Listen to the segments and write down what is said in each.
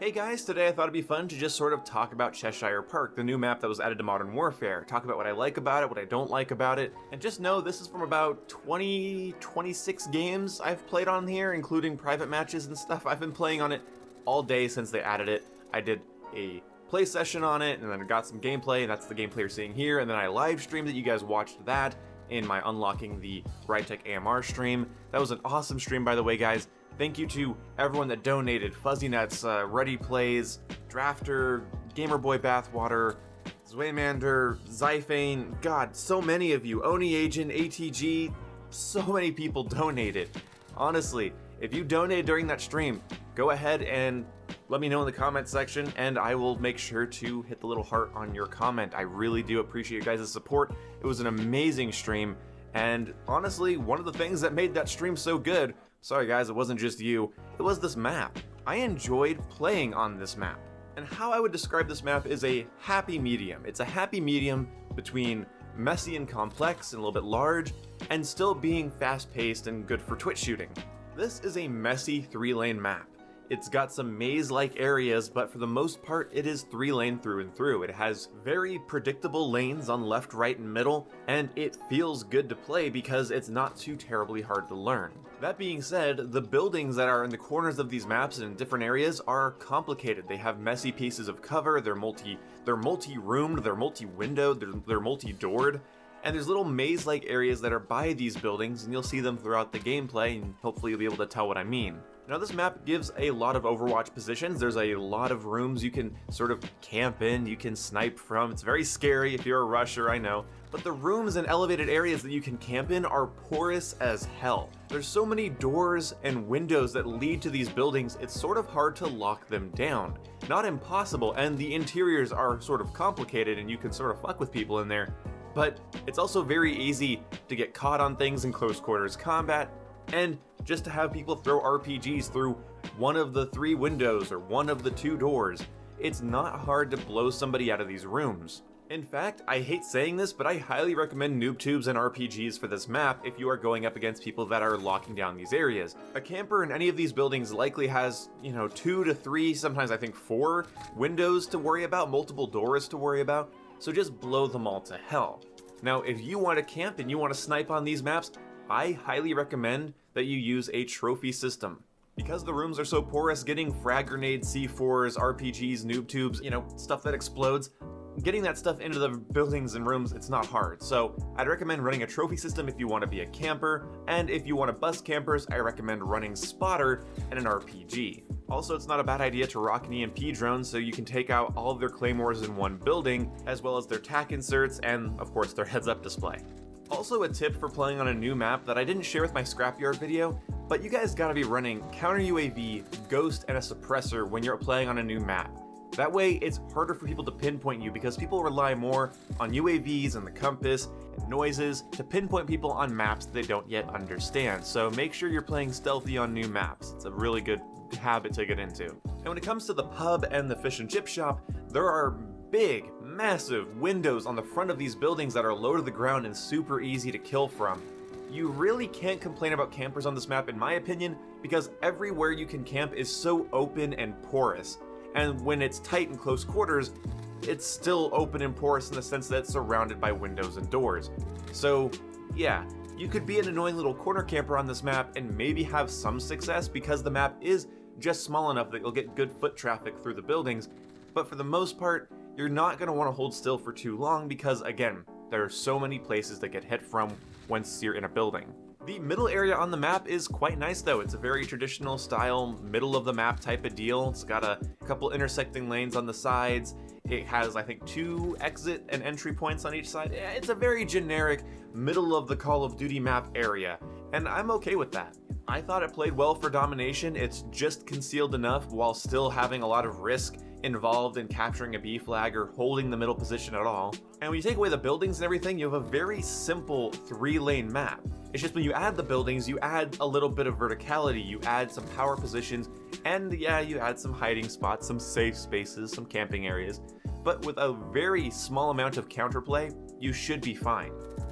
Hey guys, today I thought it'd be fun to just sort of talk about Cheshire Park, the new map that was added to Modern Warfare. Talk about what I like about it, what I don't like about it, and just know this is from about 26 games I've played on here, including private matches and stuff. I've been playing on it all day since they added it. I did a play session on it, and then I got some gameplay, and that's the gameplay you're seeing here, and then I live streamed it. You guys watched that in my Unlocking the Rytech AMR stream. That was an awesome stream, by the way, guys. Thank you to everyone that donated: Fuzzy Nuts, Ready Plays, Drafter, Gamerboy Bathwater, Zwaymander, Zyphane, God, so many of you, Oni Agent, ATG, so many people donated. Honestly, if you donated during that stream, go ahead and let me know in the comment section, and I will make sure to hit the little heart on your comment. I really do appreciate you guys' support. It was an amazing stream, and honestly, one of the things that made that stream so good, sorry guys, it wasn't just you, it was this map. I enjoyed playing on this map. And how I would describe this map is a happy medium. It's a happy medium between messy and complex and a little bit large, and still being fast-paced and good for twitch shooting. This is a messy 3-lane map. It's got some maze-like areas, but for the most part, it is 3-lane through and through. It has very predictable lanes on left, right, and middle, and it feels good to play because it's not too terribly hard to learn. That being said, the buildings that are in the corners of these maps and in different areas are complicated. They have messy pieces of cover, they're multi-roomed, they're multi-windowed, they're multi-doored, and there's little maze-like areas that are by these buildings, and you'll see them throughout the gameplay, and hopefully you'll be able to tell what I mean. Now, this map gives a lot of Overwatch positions. There's a lot of rooms you can sort of camp in, you can snipe from. It's very scary if you're a rusher, I know. But the rooms and elevated areas that you can camp in are porous as hell. There's so many doors and windows that lead to these buildings, it's sort of hard to lock them down. Not impossible, and the interiors are sort of complicated and you can sort of fuck with people in there. But it's also very easy to get caught on things in close quarters combat, and just to have people throw RPGs through one of the 3 windows or one of the 2 doors. It's not hard to blow somebody out of these rooms. In fact, I hate saying this, but I highly recommend noob tubes and RPGs for this map if you are going up against people that are locking down these areas. A camper in any of these buildings likely has, 2 to 3, sometimes I think 4 windows to worry about, multiple doors to worry about, so just blow them all to hell. Now, if you want to camp and you want to snipe on these maps, I highly recommend that you use a trophy system. Because the rooms are so porous, getting frag grenades, C4s, RPGs, noob tubes, stuff that explodes, getting that stuff into the buildings and rooms, it's not hard. So I'd recommend running a trophy system if you want to be a camper, and if you want to bust campers, I recommend running Spotter and an RPG. Also, it's not a bad idea to rock an EMP drone so you can take out all of their claymores in one building, as well as their tac inserts and, of course, their heads-up display. Also, a tip for playing on a new map that I didn't share with my Scrapyard video, but you guys gotta be running Counter UAV, Ghost, and a Suppressor when you're playing on a new map. That way, it's harder for people to pinpoint you because people rely more on UAVs and the compass and noises to pinpoint people on maps they don't yet understand. So make sure you're playing stealthy on new maps. It's a really good habit to get into. And when it comes to the pub and the fish and chip shop, there are big, massive windows on the front of these buildings that are low to the ground and super easy to kill from. You really can't complain about campers on this map in my opinion, because everywhere you can camp is so open and porous. And when it's tight in close quarters, it's still open and porous in the sense that it's surrounded by windows and doors. So yeah, you could be an annoying little corner camper on this map and maybe have some success because the map is just small enough that you'll get good foot traffic through the buildings, but for the most part, you're not going to want to hold still for too long because, again, there are so many places that get hit from once you're in a building. The middle area on the map is quite nice though. It's a very traditional style, middle of the map type of deal. It's got a couple intersecting lanes on the sides. It has, I think, 2 exit and entry points on each side. It's a very generic middle of the Call of Duty map area, and I'm okay with that. I thought it played well for domination. It's just concealed enough while still having a lot of risk involved in capturing a B flag or holding the middle position at all. And when you take away the buildings and everything, you have a very simple 3-lane map. It's just when you add the buildings, you add a little bit of verticality, you add some power positions, and yeah, you add some hiding spots, some safe spaces, some camping areas. But with a very small amount of counterplay, you should be fine.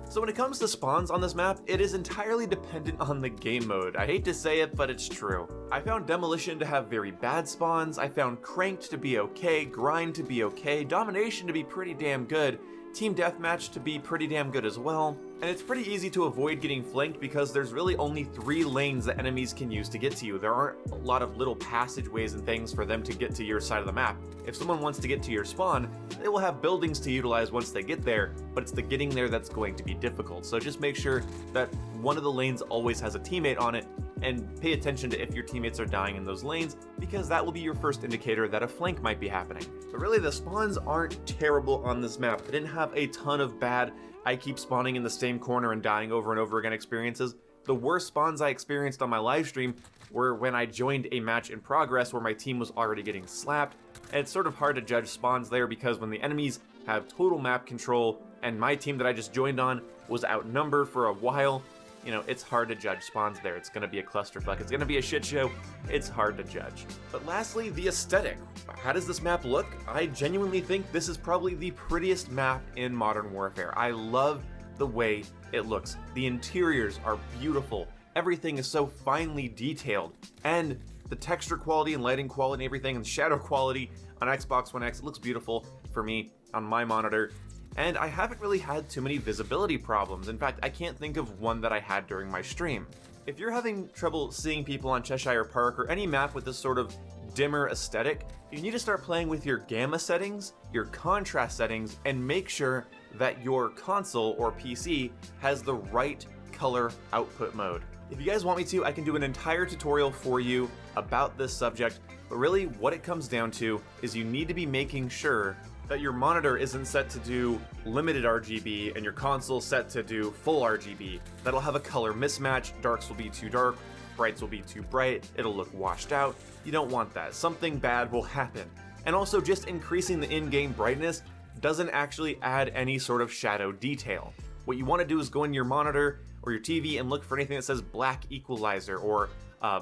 So when it comes to spawns on this map, it is entirely dependent on the game mode. I hate to say it, but it's true. I found Demolition to have very bad spawns, I found Cranked to be okay, Grind to be okay, Domination to be pretty damn good, Team Deathmatch to be pretty damn good as well, and it's pretty easy to avoid getting flanked because there's really only 3 lanes that enemies can use to get to you. There aren't a lot of little passageways and things for them to get to your side of the map. If someone wants to get to your spawn, they will have buildings to utilize once they get there, but it's the getting there that's going to be difficult. So just make sure that one of the lanes always has a teammate on it, and pay attention to if your teammates are dying in those lanes, because that will be your first indicator that a flank might be happening. But really, the spawns aren't terrible on this map. I didn't have a ton of bad, I keep spawning in the same corner and dying over and over again experiences. The worst spawns I experienced on my live stream were when I joined a match in progress where my team was already getting slapped, and it's sort of hard to judge spawns there because when the enemies have total map control and my team that I just joined on was outnumbered for a while, you know, it's hard to judge spawns there. It's gonna be a clusterfuck. It's gonna be a shit show. It's hard to judge. But lastly, the aesthetic. How does this map look? I genuinely think this is probably the prettiest map in Modern Warfare. I love the way it looks. The interiors are beautiful. Everything is so finely detailed. And the texture quality and lighting quality and everything and shadow quality on Xbox One X, it looks beautiful for me on my monitor. And I haven't really had too many visibility problems. In fact, I can't think of one that I had during my stream. If you're having trouble seeing people on Cheshire Park or any map with this sort of dimmer aesthetic, you need to start playing with your gamma settings, your contrast settings, and make sure that your console or PC has the right color output mode. If you guys want me to, I can do an entire tutorial for you about this subject, but really what it comes down to is you need to be making sure that your monitor isn't set to do limited RGB and your console set to do full RGB. That'll have a color mismatch, darks will be too dark, brights will be too bright, it'll look washed out. You don't want that. Something bad will happen. And also just increasing the in-game brightness doesn't actually add any sort of shadow detail. What you want to do is go in your monitor or your TV and look for anything that says black equalizer or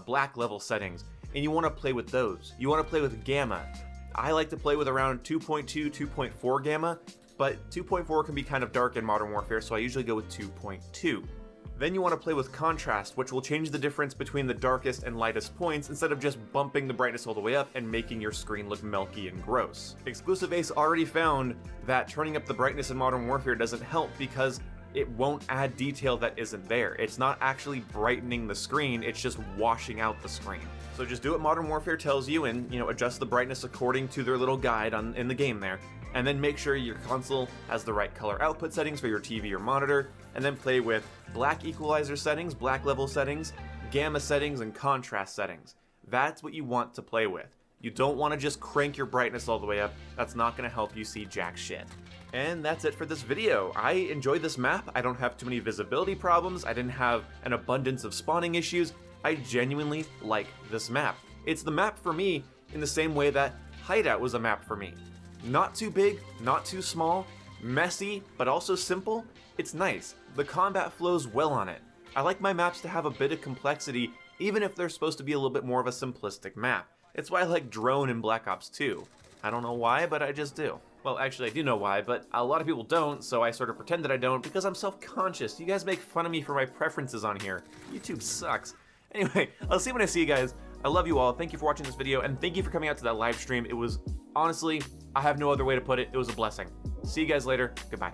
black level settings, and you want to play with those. You want to play with gamma. I like to play with around 2.2, 2.4 gamma, but 2.4 can be kind of dark in Modern Warfare, so I usually go with 2.2. Then you want to play with contrast, which will change the difference between the darkest and lightest points instead of just bumping the brightness all the way up and making your screen look milky and gross. Exclusive Ace already found that turning up the brightness in Modern Warfare doesn't help because it won't add detail that isn't there. It's not actually brightening the screen, it's just washing out the screen. So just do what Modern Warfare tells you and, adjust the brightness according to their little guide in the game there. And then make sure your console has the right color output settings for your TV or monitor, and then play with black equalizer settings, black level settings, gamma settings, and contrast settings. That's what you want to play with. You don't want to just crank your brightness all the way up. That's not going to help you see jack shit. And that's it for this video. I enjoyed this map. I don't have too many visibility problems. I didn't have an abundance of spawning issues. I genuinely like this map. It's the map for me in the same way that Hideout was a map for me. Not too big, not too small, messy, but also simple. It's nice. The combat flows well on it. I like my maps to have a bit of complexity, even if they're supposed to be a little bit more of a simplistic map. It's why I like Drone in Black Ops 2. I don't know why, but I just do. Well, actually, I do know why, but a lot of people don't, so I sort of pretend that I don't because I'm self-conscious. You guys make fun of me for my preferences on here. YouTube sucks. Anyway, I'll see you when I see you guys. I love you all. Thank you for watching this video, and thank you for coming out to that live stream. It was, honestly, I have no other way to put it. It was a blessing. See you guys later. Goodbye.